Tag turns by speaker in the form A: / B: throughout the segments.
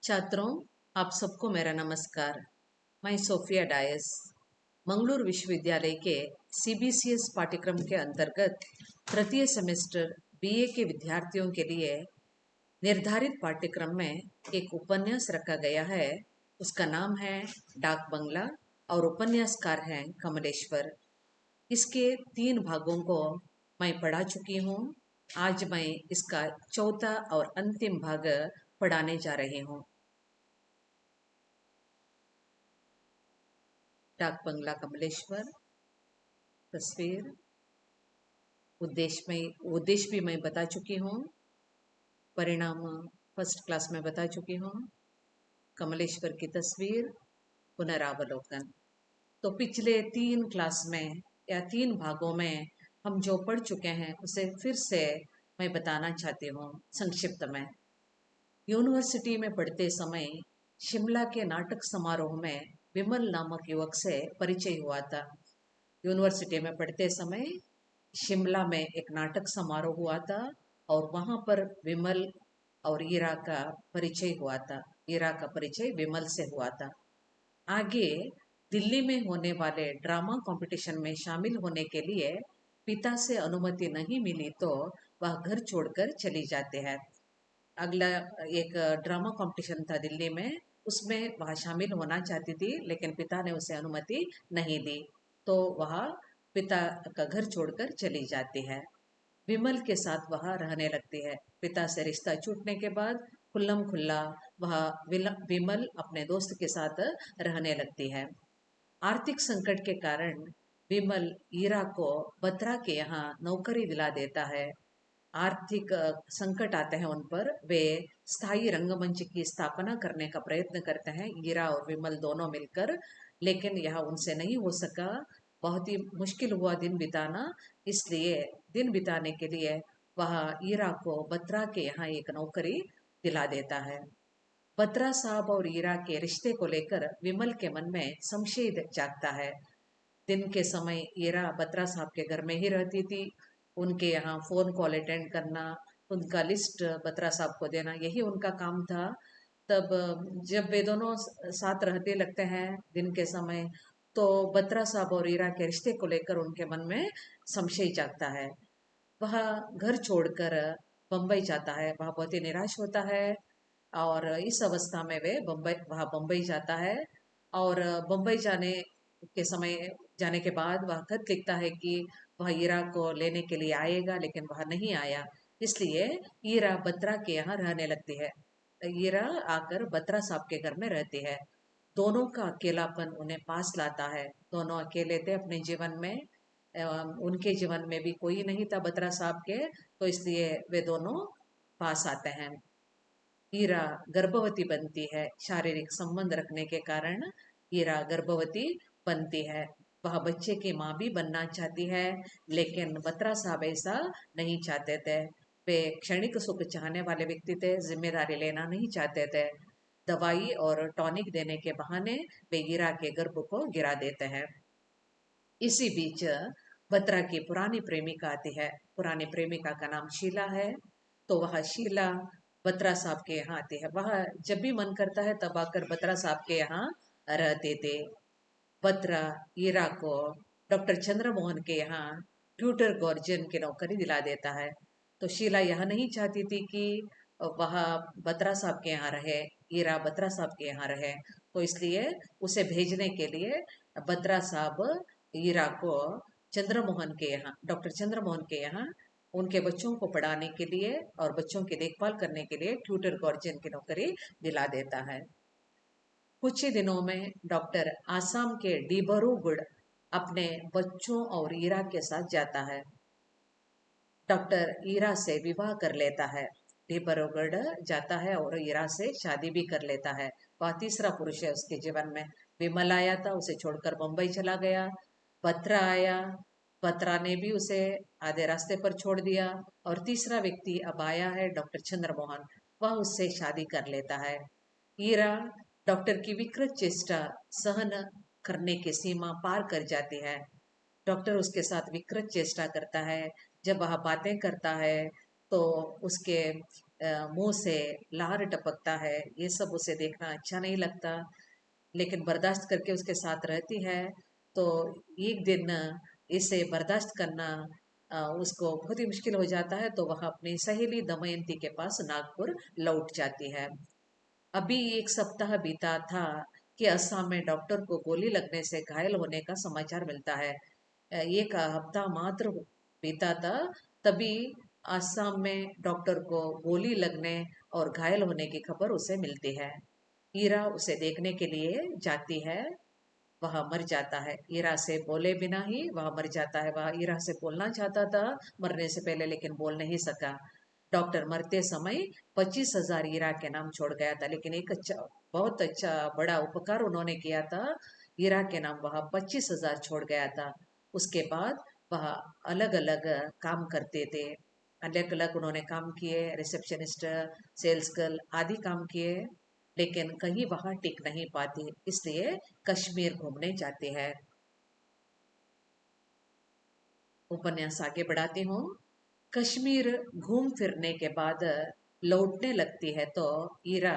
A: छात्रों, आप सबको मेरा नमस्कार। मैं सोफिया डायस मंगलूरु विश्वविद्यालय के सीबीसीएस पाठ्यक्रम के अंतर्गत तृतीय सेमेस्टर बीए के विद्यार्थियों के लिए निर्धारित पाठ्यक्रम में एक उपन्यास रखा गया है। उसका नाम है डाक बंगला और उपन्यासकार हैं कमलेश्वर। इसके 3 भागों को मैं पढ़ा चुकी हूँ। आज मैं इसका चौथा और अंतिम भाग पढ़ाने जा रही हूँ। डाक बंगला कमलेश्वर। तस्वीर। उद्देश्य भी मैं बता चुकी हूँ। परिणाम फर्स्ट क्लास में बता चुकी हूँ। कमलेश्वर की तस्वीर। पुनरावलोकन। तो पिछले 3 क्लास में या 3 भागों में हम जो पढ़ चुके हैं उसे फिर से मैं बताना चाहती हूँ संक्षिप्त में। यूनिवर्सिटी में पढ़ते समय शिमला के नाटक समारोह में विमल नामक युवक से परिचय हुआ था। यूनिवर्सिटी में पढ़ते समय शिमला में एक नाटक समारोह हुआ था और वहाँ पर विमल और ईरा का परिचय हुआ था। ईरा का परिचय विमल से हुआ था। आगे दिल्ली में होने वाले ड्रामा कंपटीशन में शामिल होने के लिए पिता से अनुमति नहीं मिली तो वह घर छोड़कर चली जाते हैं। अगला एक ड्रामा कंपटीशन था दिल्ली में, उसमें वह शामिल होना चाहती थी लेकिन पिता ने उसे अनुमति नहीं दी, तो वह पिता का घर छोड़कर चली जाती है। विमल के साथ वह रहने लगती है। पिता से रिश्ता छूटने के बाद खुल्लम खुल्ला वह विमल अपने दोस्त के साथ रहने लगती है। आर्थिक संकट के कारण विमल ईरा को बत्रा के यहाँ नौकरी दिला देता है। आर्थिक संकट आते हैं उन पर, वे स्थायी रंगमंच की स्थापना करने का प्रयत्न करते हैं, ईरा और विमल दोनों मिलकर, लेकिन यह उनसे नहीं हो सका। बहुत ही मुश्किल हुआ दिन बिताना, इसलिए दिन बिताने के लिए वह ईरा को बत्रा के यहाँ एक नौकरी दिला देता है। बत्रा साहब और ईरा के रिश्ते को लेकर विमल के मन में संशय जागता है। दिन के समय ईरा बत्रा साहब के घर में ही रहती थी। उनके यहाँ फ़ोन कॉल अटेंड करना, उनका लिस्ट बत्रा साहब को देना, यही उनका काम था। तब जब वे दोनों साथ रहते लगते हैं दिन के समय, तो बत्रा साहब और ईरा के रिश्ते को लेकर उनके मन में संशय जागता है। वह घर छोड़कर बम्बई जाता है। वह बहुत ही निराश होता है और इस अवस्था में वह बम्बई जाता है और बम्बई जाने के बाद वह खत लिखता है कि वह ईरा को लेने के लिए आएगा, लेकिन वह नहीं आया। इसलिए ईरा बत्रा के यहाँ रहने लगती है। ईरा आकर बत्रा साहब के घर में रहती है। दोनों का अकेलापन उन्हें पास लाता है। दोनों अकेले थे अपने जीवन में। उनके जीवन में भी कोई नहीं था बत्रा साहब के, तो इसलिए वे दोनों पास आते हैं। ईरा गर्भवती बनती है। शारीरिक संबंध रखने के कारण ईरा गर्भवती बनती है। वह बच्चे की माँ भी बनना चाहती है, लेकिन बत्रा साहब ऐसा नहीं चाहते थे। वे क्षणिक सुख चाहने वाले व्यक्ति थे, जिम्मेदारी लेना नहीं चाहते थे। दवाई और टॉनिक देने के बहाने वे ईरा के गर्भ को गिरा देते हैं। इसी बीच बत्रा की पुरानी प्रेमिका आती है। पुरानी प्रेमिका का नाम शीला है। तो वह शीला बत्रा साहब के यहाँ आती है। वह जब भी मन करता है तब आकर बत्रा साहब के यहाँ रहते थे। बत्रा ईरा को डॉक्टर चंद्रमोहन के यहाँ ट्यूटर गार्जियन की नौकरी दिला देता है। तो शीला यह नहीं चाहती थी कि वह बत्रा साहब के यहाँ रहे, ईरा बत्रा साहब के यहाँ रहे, तो इसलिए उसे भेजने के लिए बत्रा साहब ईरा को चंद्रमोहन के यहाँ, डॉक्टर चंद्रमोहन के यहाँ उनके बच्चों को पढ़ाने के लिए और बच्चों की देखभाल करने के लिए ट्यूटर गार्जियन की नौकरी दिला देता है। कुछ ही दिनों में डॉक्टर आसाम के डिब्रूगढ़ अपने बच्चों और ईरा के साथ जाता है। डॉक्टर ईरा से विवाह कर लेता है। डिब्रूगढ़ जाता है और ईरा से शादी भी कर लेता है। वह तीसरा पुरुष है उसके जीवन में। विमल आया था, उसे छोड़कर मुंबई चला गया। बत्रा आया, बत्रा ने भी उसे आधे रास्ते पर छोड़ दिया। और तीसरा व्यक्ति अब आया है डॉक्टर चंद्रमोहन, वह उससे शादी कर लेता है। ईरा डॉक्टर की विकृत चेष्टा सहन करने की सीमा पार कर जाती है। डॉक्टर उसके साथ विकृत चेष्टा करता है। जब वह बातें करता है तो उसके मुंह से लार टपकता है, ये सब उसे देखना अच्छा नहीं लगता, लेकिन बर्दाश्त करके उसके साथ रहती है। तो एक दिन इसे बर्दाश्त करना उसको बहुत ही मुश्किल हो जाता है, तो वह अपनी सहेली दमयंती के पास नागपुर लौट जाती है। अभी एक सप्ताह बीता था कि असम में डॉक्टर को गोली लगने से घायल होने का समाचार मिलता है। एक हफ्ता मात्र बीता था, तभी असम में डॉक्टर को गोली लगने और घायल होने की खबर उसे मिलती है। ईरा उसे देखने के लिए जाती है। वह मर जाता है, ईरा से बोले बिना ही वह मर जाता है। वह ईरा से बोलना चाहता था मरने से पहले, लेकिन बोल नहीं सका। डॉक्टर मरते समय 25,000 ईरा के नाम छोड़ गया था, लेकिन एक अच्छा, बहुत अच्छा बड़ा उपकार उन्होंने किया था। ईरा के नाम वह 25,000 छोड़ गया था। उसके बाद वह अलग अलग काम करते थे, अलग अलग उन्होंने काम किए, रिसेप्शनिस्ट, सेल्स गर्ल आदि काम किए, लेकिन कहीं वहां टिक नहीं पाती, इसलिए कश्मीर घूमने जाते हैं। उपन्यास आगे बढ़ाती हूँ। कश्मीर घूम फिरने के बाद लौटने लगती है तो ईरा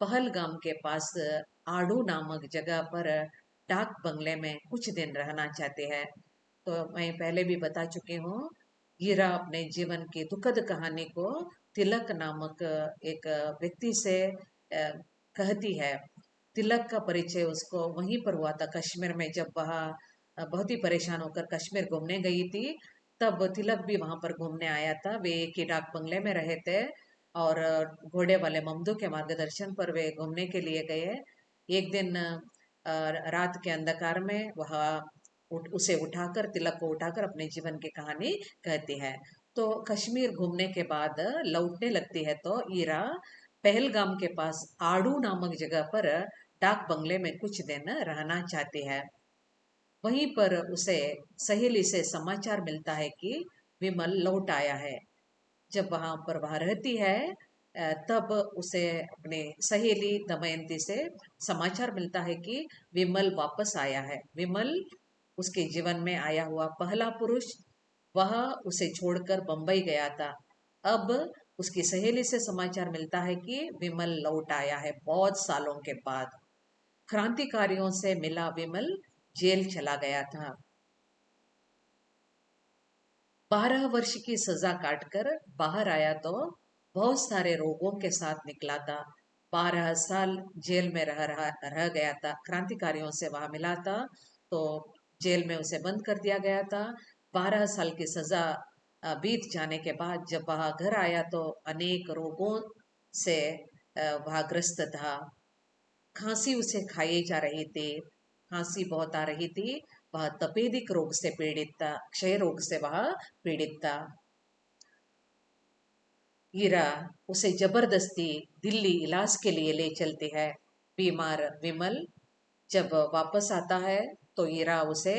A: पहलगाम के पास आड़ू नामक जगह पर डाक बंगले में कुछ दिन रहना चाहते हैं। तो मैं पहले भी बता चुकी हूँ, ईरा अपने जीवन की दुखद कहानी को तिलक नामक एक व्यक्ति से कहती है। तिलक का परिचय उसको वहीं पर हुआ था, कश्मीर में, जब वह बहुत ही परेशान होकर कश्मीर घूमने गई थी। तब तिलक भी वहां पर घूमने आया था। वे एक ही डाक बंगले में रहे थे और घोड़े वाले ममदू के मार्गदर्शन पर वे घूमने के लिए गए। एक दिन रात के अंधकार में वह उसे उठाकर, तिलक को उठाकर अपने जीवन की कहानी कहती है। तो कश्मीर घूमने के बाद लौटने लगती है तो ईरा पहलगाम के पास आड़ू नामक जगह पर डाक बंगले में कुछ दिन रहना चाहती है। वहीं पर उसे सहेली से समाचार मिलता है कि विमल लौट आया है। जब वहां पर वह रहती है, तब उसे अपनी सहेली दमयंती से समाचार मिलता है कि विमल वापस आया है। विमल उसके जीवन में आया हुआ पहला पुरुष, वह उसे छोड़कर बंबई गया था। अब उसकी सहेली से समाचार मिलता है कि विमल लौट आया है बहुत सालों के बाद। क्रांतिकारियों से मिला विमल जेल चला गया था। 12 वर्ष की सजा काटकर बाहर आया तो बहुत सारे रोगों के साथ निकला था। 12 साल जेल में रह गया था। क्रांतिकारियों से वहां मिला था तो जेल में उसे बंद कर दिया गया था। 12 साल की सजा बीत जाने के बाद जब वह घर आया तो अनेक रोगों से वह ग्रस्त था। खांसी उसे खाई जा रही थी, खांसी बहुत आ रही थी। वह तपेदिक रोग से पीड़ित था, क्षय रोग से वह पीड़ित था। ईरा उसे जबरदस्ती दिल्ली इलाज के लिए ले चलती है। बीमार विमल जब वापस आता है तो ईरा उसे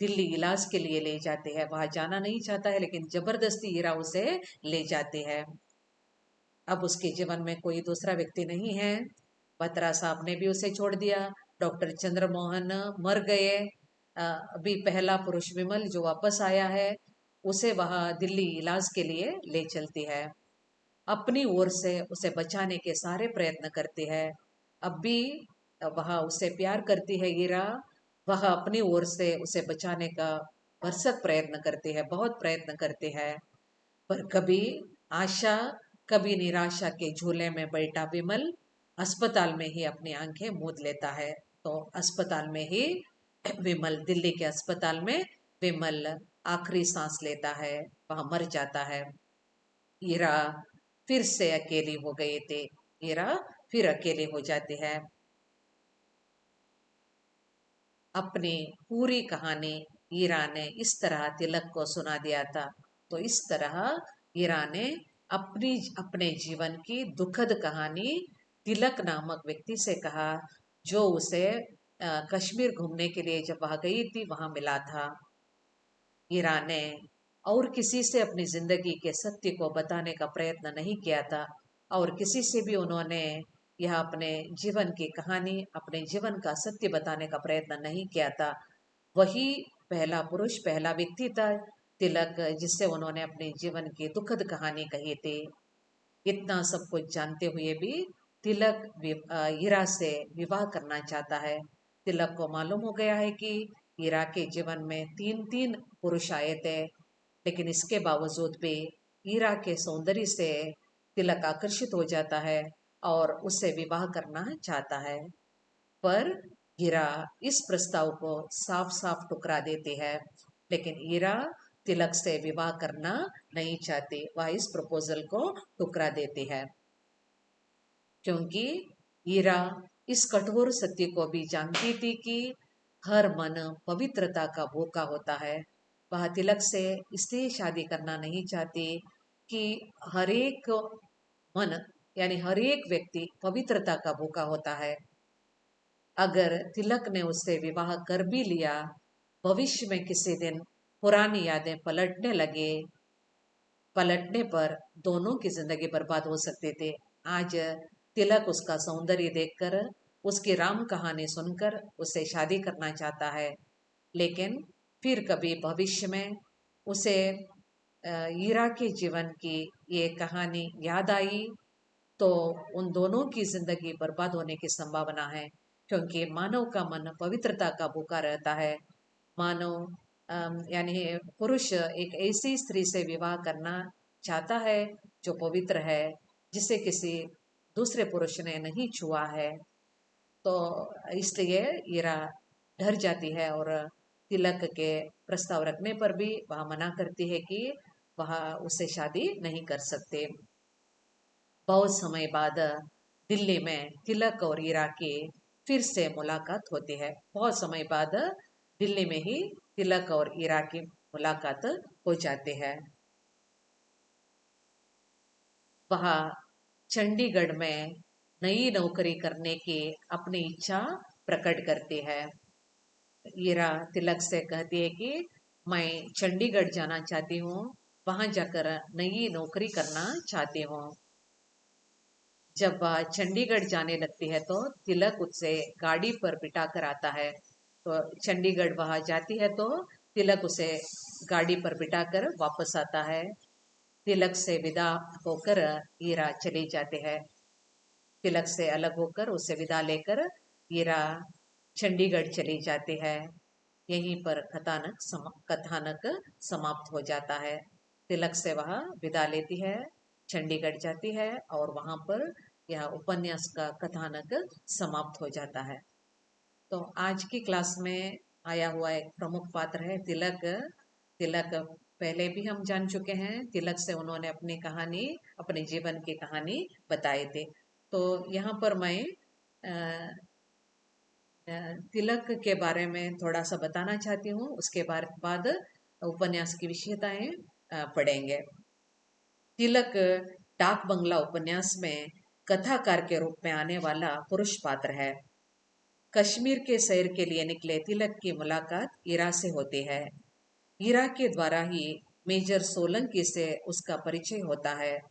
A: दिल्ली इलाज के लिए ले जाती है। वह जाना नहीं चाहता है, लेकिन जबरदस्ती ईरा उसे ले जाती है। अब उसके जीवन में कोई दूसरा व्यक्ति नहीं है। बत्रा साहब ने भी उसे छोड़ दिया। डॉक्टर चंद्रमोहन मर गए। अभी पहला पुरुष विमल जो वापस आया है, उसे वहां दिल्ली इलाज के लिए ले चलती है। अपनी ओर से उसे बचाने के सारे प्रयत्न करती है। अब भी वह उसे प्यार करती है ईरा। वह अपनी ओर से उसे बचाने का भरसक प्रयत्न करती है, बहुत प्रयत्न करती है। पर कभी आशा, कभी निराशा के झूले में बैठा विमल अस्पताल में ही अपनी आंखें मूंद लेता है। तो अस्पताल में ही विमल, दिल्ली के अस्पताल में विमल आखिरी सांस लेता है, वह मर जाता है। ईरा फिर से अकेली हो गई थी। ईरा फिर अकेली हो जाती है। अपनी पूरी कहानी ईरा ने इस तरह तिलक को सुना दिया था। तो इस तरह ईरा ने अपनी अपने जीवन की दुखद कहानी तिलक नामक व्यक्ति से कहा, जो उसे कश्मीर घूमने के लिए जब वह गई थी वहां मिला था। ईरा ने और किसी से अपनी जिंदगी के सत्य को बताने का प्रयत्न नहीं किया था, और किसी से भी उन्होंने यह अपने जीवन की कहानी, अपने जीवन का सत्य बताने का प्रयत्न नहीं किया था। वही पहला पुरुष, पहला व्यक्ति था तिलक, जिससे उन्होंने अपने जीवन की दुखद कहानी कही थी। इतना सब कुछ जानते हुए भी तिलक हीरा से विवाह करना चाहता है। तिलक को मालूम हो गया है कि हीरा के जीवन में तीन तीन पुरुष आए थे, लेकिन इसके बावजूद भी हीरा के सौंदर्य से तिलक आकर्षित हो जाता है और उससे विवाह करना चाहता है। पर हीरा इस प्रस्ताव को साफ साफ ठुकरा देती है। लेकिन हीरा तिलक से विवाह करना नहीं चाहती, वह इस प्रपोजल को ठुकरा देती है, क्योंकि हीरा इस कठोर सत्य को भी जानती थी कि हर मन पवित्रता का भूखा होता है। वह तिलक से इसलिए शादी करना नहीं चाहती कि हर एक मन, यानी हर एक व्यक्ति पवित्रता का भूखा होता है। अगर तिलक ने उससे विवाह कर भी लिया, भविष्य में किसी दिन पुरानी यादें पलटने पर दोनों की जिंदगी बर्बाद हो सकते थे। आज तिलक उसका सौंदर्य देखकर, उसकी राम कहानी सुनकर उससे शादी करना चाहता है, लेकिन फिर कभी भविष्य में उसे हीरा के जीवन की ये कहानी याद आई तो उन दोनों की जिंदगी बर्बाद होने की संभावना है, क्योंकि मानव का मन पवित्रता का भूखा रहता है। मानव यानी पुरुष एक ऐसी स्त्री से विवाह करना चाहता है जो पवित्र है, जिसे किसी दूसरे पुरुष ने नहीं छुआ है। तो इसलिए हीरा डर जाती है और तिलक के प्रस्ताव रखने पर भी वह मना करती है कि वह उससे शादी नहीं कर सकते। बहुत समय बाद दिल्ली में तिलक और हीरा की फिर से मुलाकात होती है। बहुत समय बाद दिल्ली में ही तिलक और हीरा की मुलाकात हो जाती है। वह चंडीगढ़ में नई नौकरी करने की अपनी इच्छा प्रकट करती है। हीरा तिलक से कहती है कि मैं चंडीगढ़ जाना चाहती हूँ, वहां जाकर नई नौकरी करना चाहती हूँ। जब वह चंडीगढ़ जाने लगती है तो तिलक उससे गाड़ी पर बिठा कर आता है। तो चंडीगढ़ वहां जाती है तो तिलक उसे गाड़ी पर बिठा कर वापस आता है। तिलक से विदा होकर हीरा चली जाती है। तिलक से अलग होकर उसे विदा लेकर हीरा चंडीगढ़ चली जाती है। यहीं पर कथानक समाप्त हो जाता है। तिलक से वह विदा लेती है, चंडीगढ़ जाती है और वहां पर यह उपन्यास का कथानक समाप्त हो जाता है। तो आज की क्लास में आया हुआ एक प्रमुख पात्र है तिलक। तिलक पहले भी हम जान चुके हैं। तिलक से उन्होंने अपनी कहानी, अपने जीवन की कहानी बताई थी। तो यहाँ पर मैं तिलक के बारे में थोड़ा सा बताना चाहती हूँ। उसके बाद उपन्यास की विशेषताएं पढ़ेंगे। तिलक डाक बंगला उपन्यास में कथाकार के रूप में आने वाला पुरुष पात्र है। कश्मीर के सैर के लिए निकले तिलक की मुलाकात हीरा से होती है। हीरा के द्वारा ही मेजर सोलंकी से उसका परिचय होता है।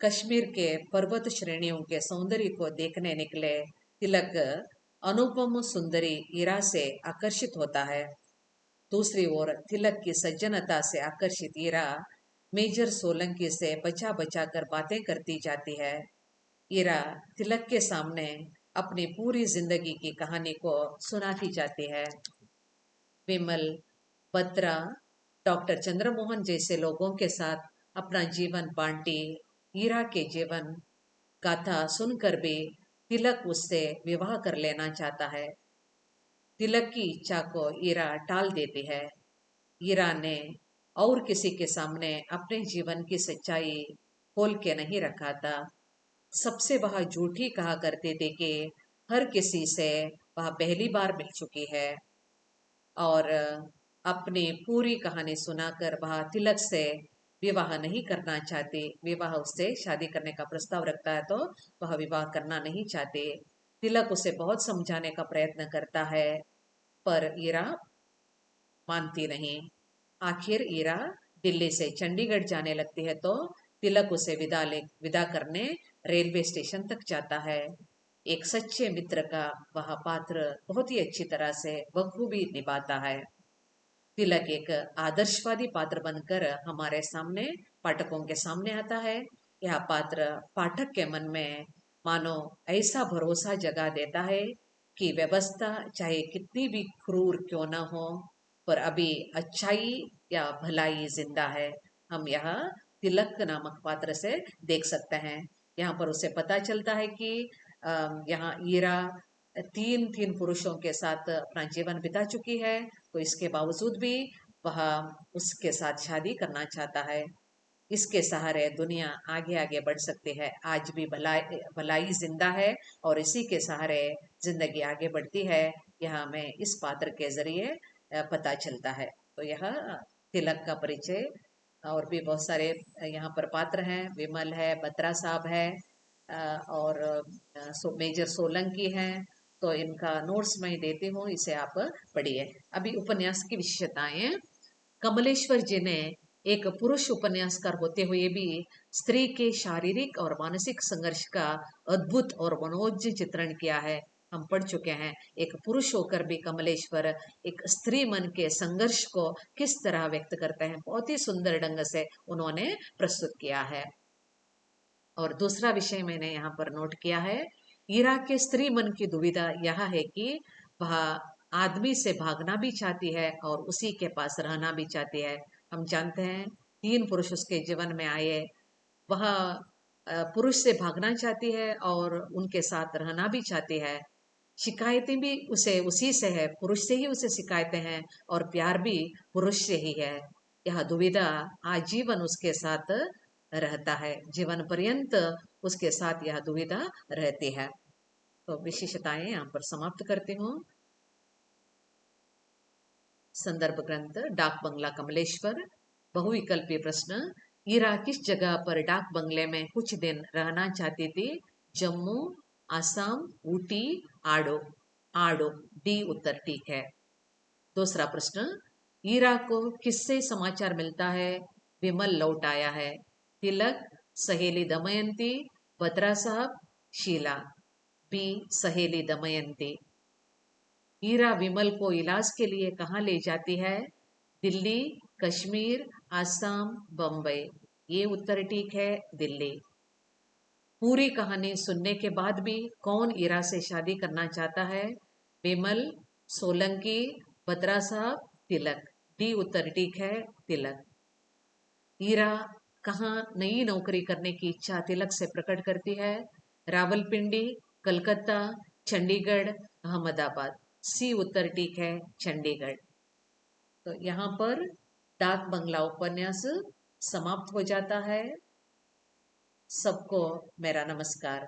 A: कश्मीर के पर्वत श्रेणियों के सौंदर्य को देखने निकले तिलक अनुपम सुंदरी हीरा से आकर्षित होता है। दूसरी ओर तिलक की सज्जनता से आकर्षित हीरा मेजर सोलंकी से बचा बचा कर बातें करती जाती है। हीरा तिलक के सामने अपनी पूरी जिंदगी की कहानी को सुनाती जाती है। विमल, बत्रा, डॉक्टर चंद्रमोहन जैसे लोगों के साथ अपना जीवन बांटी हीरा के जीवन गाथा सुनकर भी तिलक उससे विवाह कर लेना चाहता है। तिलक की इच्छा को हीरा टाल देती है। हीरा ने और किसी के सामने अपने जीवन की सच्चाई खोल के नहीं रखा था। सबसे वह झूठी कहा करते थे कि हर किसी से वह पहली बार मिल चुकी है और अपनी पूरी कहानी सुनाकर वह तिलक से विवाह नहीं करना चाहती। विवाह उससे शादी करने का प्रस्ताव रखता है तो वह विवाह करना नहीं चाहते। तिलक उसे बहुत समझाने का प्रयत्न करता है, पर हीरा मानती नहीं। आखिर हीरा दिल्ली से चंडीगढ़ जाने लगती है तो तिलक उसे विदा करने रेलवे स्टेशन तक जाता है। एक सच्चे मित्र का वह पात्र बहुत ही अच्छी तरह से बखूबी निभाता है। तिलक एक आदर्शवादी पात्र बनकर हमारे सामने, पाठकों के सामने आता है। यह पात्र पाठक के मन में मानो ऐसा भरोसा जगा देता है कि व्यवस्था चाहे कितनी भी क्रूर क्यों न हो, पर अभी अच्छाई या भलाई जिंदा है। हम यह तिलक नामक पात्र से देख सकते हैं। यहाँ पर उसे पता चलता है कि यहाँ ईरा तीन तीन पुरुषों के साथ अपना जीवन बिता चुकी है, तो इसके बावजूद भी वह उसके साथ शादी करना चाहता है। इसके सहारे दुनिया आगे आगे बढ़ सकती है। आज भी भलाई भलाई जिंदा है और इसी के सहारे जिंदगी आगे बढ़ती है। यह हमें इस पात्र के जरिए पता चलता है। तो यह तिलक का परिचय। और भी बहुत सारे यहाँ पर पात्र हैं। विमल है, बत्रा साहब है, और मेजर सोलंकी हैं। तो इनका नोट्स मैं देती हूँ, इसे आप पढ़िए। अभी उपन्यास की विशेषताएं। कमलेश्वर जी ने एक पुरुष उपन्यासकार होते हुए भी स्त्री के शारीरिक और मानसिक संघर्ष का अद्भुत और मनोज्य चित्रण किया है। हम पढ़ चुके हैं। एक पुरुष होकर भी कमलेश्वर एक स्त्री मन के संघर्ष को किस तरह व्यक्त करते हैं, बहुत ही सुंदर ढंग से उन्होंने प्रस्तुत किया है। और दूसरा विषय मैंने यहाँ पर नोट किया है, ईरा के स्त्री मन की दुविधा यह है कि वह आदमी से भागना भी चाहती है और उसी के पास रहना भी चाहती है। हम जानते हैं तीन पुरुष उसके जीवन में आए। वह पुरुष से भागना चाहती है और उनके साथ रहना भी चाहती है। शिकायतें भी उसे उसी से है, पुरुष से ही उसे शिकायतें हैं, और प्यार भी पुरुष से ही है। यह दुविधा आजीवन उसके साथ रहता है, जीवन पर्यंत उसके साथ यह दुविधा रहती है। तो विशेषताएं यहाँ पर समाप्त करती हूँ। संदर्भ ग्रंथ डाक बंगला कमलेश्वर। बहुविकल्पीय प्रश्न, ईरा किस जगह पर डाक बंगले में कुछ दिन रहना चाहती थी? जम्मू, आसाम, ऊटी, आडो। आडो डी उत्तर ठीक है। दूसरा प्रश्न, ईरा को किससे समाचार मिलता है? विमल लौट आया है। तिलक, सहेली दमयंती, बत्रा साहब, शीला। बी सहेली दमयंती। ईरा विमल को इलाज के लिए कहाँ ले जाती है? दिल्ली, कश्मीर, आसाम, बम्बई। ये उत्तर ठीक है, दिल्ली। पूरी कहानी सुनने के बाद भी कौन ईरा से शादी करना चाहता है? विमल, सोलंकी, बत्रा साहब, तिलक। डी उत्तर ठीक है, तिलक। ईरा कहाँ नई नौकरी करने की इच्छा तिलक से प्रकट करती है? रावलपिंडी, कलकत्ता, चंडीगढ़, अहमदाबाद। सी उत्तर ठीक है, चंडीगढ़। तो यहाँ पर डाक बंगला उपन्यास समाप्त हो जाता है। सबको मेरा नमस्कार।